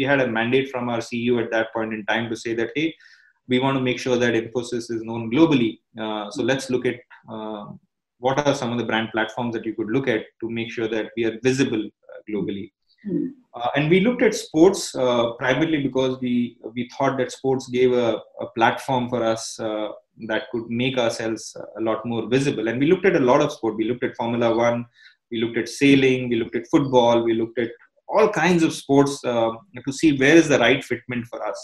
we had a mandate from our CEO at that point in time to say that, hey, we want to make sure that Infosys is known globally. So let's look at what are some of the brand platforms that you could look at to make sure that we are visible globally. And we looked at sports primarily because we thought that sports gave a platform for us that could make ourselves a lot more visible. And we looked at a lot of sport. We looked at Formula One, we looked at sailing, we looked at football, we looked at all kinds of sports to see where is the right fitment for us.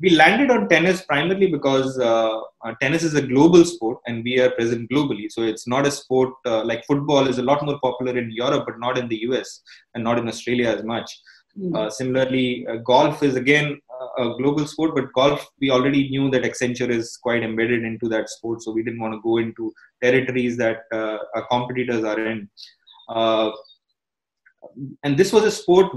We landed on tennis primarily because tennis is a global sport and we are present globally. So it's not a sport like football is a lot more popular in Europe, but not in the US and not in Australia as much. Similarly, golf is again a global sport, but golf, we already knew that Accenture is quite embedded into that sport. So we didn't want to go into territories that our competitors are in. And this was a sport,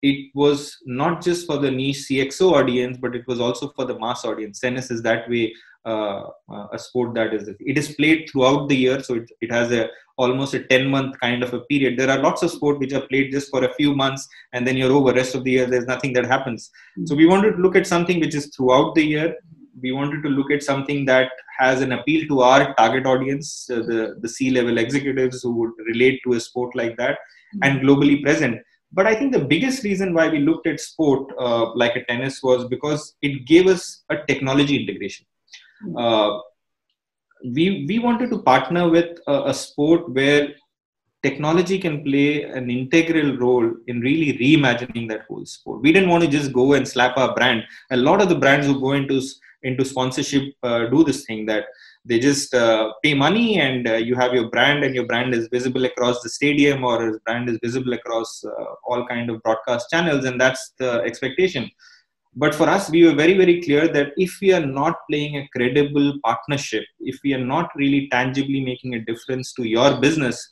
it was not just for the niche CXO audience, but it was also for the mass audience. Tennis is that way a sport that it is played throughout the year. So it has almost a 10-month kind of a period. There are lots of sports which are played just for a few months and then you're over. Rest of the year, there's nothing that happens. So we wanted to look at something which is throughout the year. We wanted to look at something that has an appeal to our target audience, the C-level executives who would relate to a sport like that and globally present. But I think the biggest reason why we looked at sport like a tennis was because it gave us a technology integration. We wanted to partner with a sport where technology can play an integral role in really reimagining that whole sport. We didn't want to just go and slap our brand. A lot of the brands who go into sponsorship do this thing that they just pay money and you have your brand and your brand is visible across the stadium or your brand is visible across all kind of broadcast channels, and that's the expectation. But for us, we were very, very clear that if we are not playing a credible partnership, if we are not really tangibly making a difference to your business,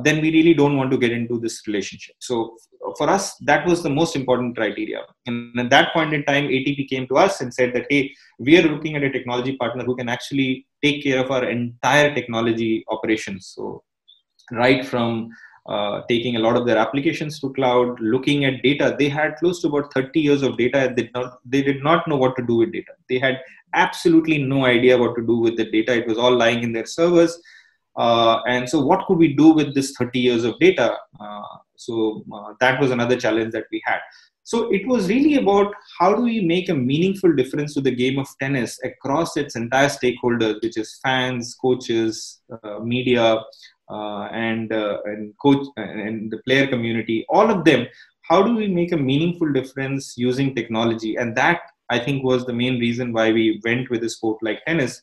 then we really don't want to get into this relationship. So for us, that was the most important criteria. And at that point in time, ATP came to us and said that, hey, we are looking at a technology partner who can actually take care of our entire technology operations. So right from taking a lot of their applications to cloud, looking at data. They had close to about 30 years of data. They did not know what to do with data. They had absolutely no idea what to do with the data. It was all lying in their servers. And so what could we do with this 30 years of data? So that was another challenge that we had. So it was really about how do we make a meaningful difference to the game of tennis across its entire stakeholders, which is fans, coaches, media, and coach and the player community, all of them. How do we make a meaningful difference using technology? And that, I think, was the main reason why we went with a sport like tennis.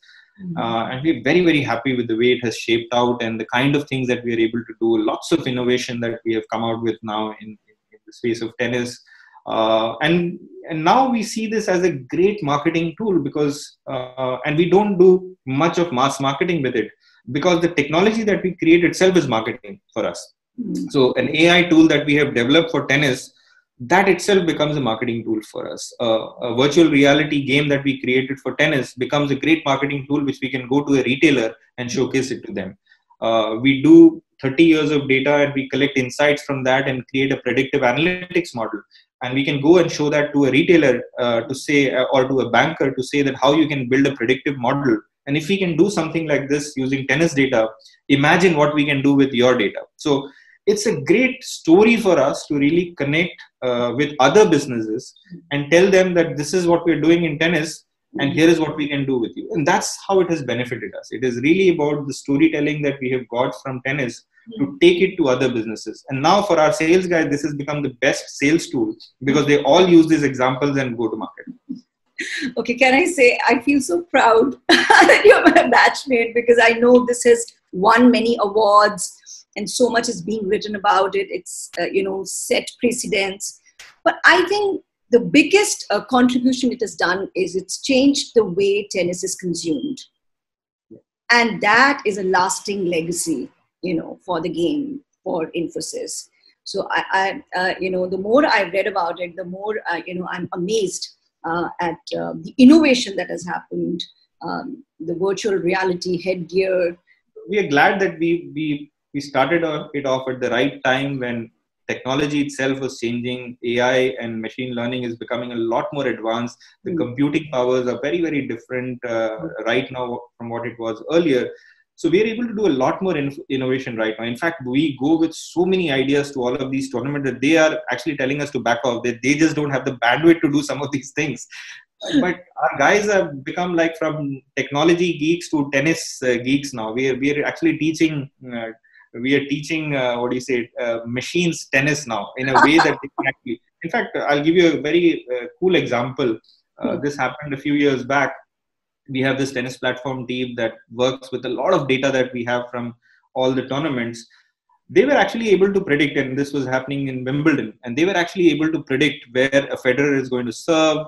And we're very, very happy with the way it has shaped out and the kind of things that we are able to do. Lots of innovation that we have come out with now in the space of tennis. And now we see this as a great marketing tool because, and we don't do much of mass marketing with it because the technology that we create itself is marketing for us. So an AI tool that we have developed for tennis, that itself becomes a marketing tool for us. A virtual reality game that we created for tennis becomes a great marketing tool which we can go to a retailer and showcase it to them. We do 30 years of data and we collect insights from that and create a predictive analytics model. And we can go and show that to a retailer to say, or to a banker to say that how you can build a predictive model. And if we can do something like this using tennis data, imagine what we can do with your data. So it's a great story for us to really connect with other businesses and tell them that this is what we're doing in tennis and here is what we can do with you. And that's how it has benefited us. It is really about the storytelling that we have got from tennis to take it to other businesses. And now for our sales guys, this has become the best sales tool because they all use these examples and go to market. Okay, can I say, I feel so proud that you're my batchmate because I know this has won many awards and so much is being written about it. It's, set precedents. But I think the biggest contribution it has done is it's changed the way tennis is consumed. And that is a lasting legacy, for the game, for Infosys. So the more I've read about it, the more, I'm amazed at the innovation that has happened, the virtual reality headgear. We are glad that we started it off at the right time when technology itself was changing. AI and machine learning is becoming a lot more advanced. The computing powers are very, very different right now from what it was earlier. So we are able to do a lot more innovation right now. In fact, we go with so many ideas to all of these tournaments that they are actually telling us to back off. That they just don't have the bandwidth to do some of these things. But our guys have become like from technology geeks to tennis geeks now. We are actually teaching. We are teaching machines tennis now in a way that they can actually. In fact, I'll give you a very cool example. This happened a few years back. We have this tennis platform team that works with a lot of data that we have from all the tournaments. They were actually able to predict, and this was happening in Wimbledon, and they were actually able to predict where a Federer is going to serve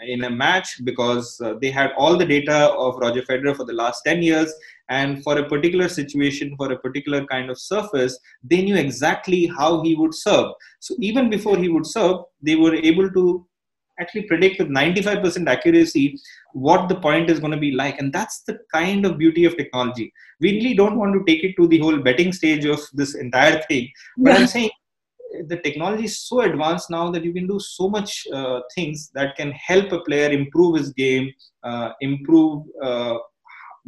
in a match because they had all the data of Roger Federer for the last 10 years. And for a particular situation, for a particular kind of surface, they knew exactly how he would serve. So even before he would serve, they were able to actually predict with 95% accuracy what the point is going to be like. And that's the kind of beauty of technology. We really don't want to take it to the whole betting stage of this entire thing. But I'm saying the technology is so advanced now that you can do so much things that can help a player improve his game, improve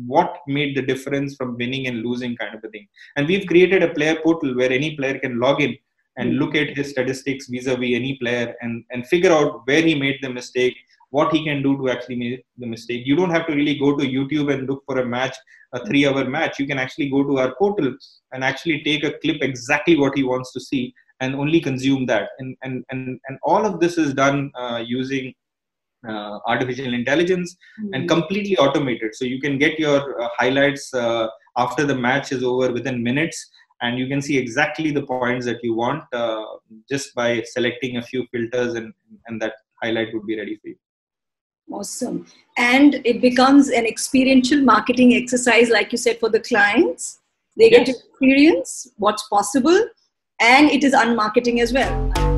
what made the difference from winning and losing kind of a thing. And we've created a player portal where any player can log in and look at his statistics vis-a-vis any player and figure out where he made the mistake, what he can do to actually make the mistake. You don't have to really go to YouTube and look for a match, a 3-hour match. You can actually go to our portal and actually take a clip exactly what he wants to see and only consume that. And all of this is done using artificial intelligence and completely automated. So you can get your highlights after the match is over within minutes. And you can see exactly the points that you want just by selecting a few filters, and that highlight would be ready for you. Awesome. And it becomes an experiential marketing exercise, like you said, for the clients. They get to experience what's possible, and it is unmarketing as well.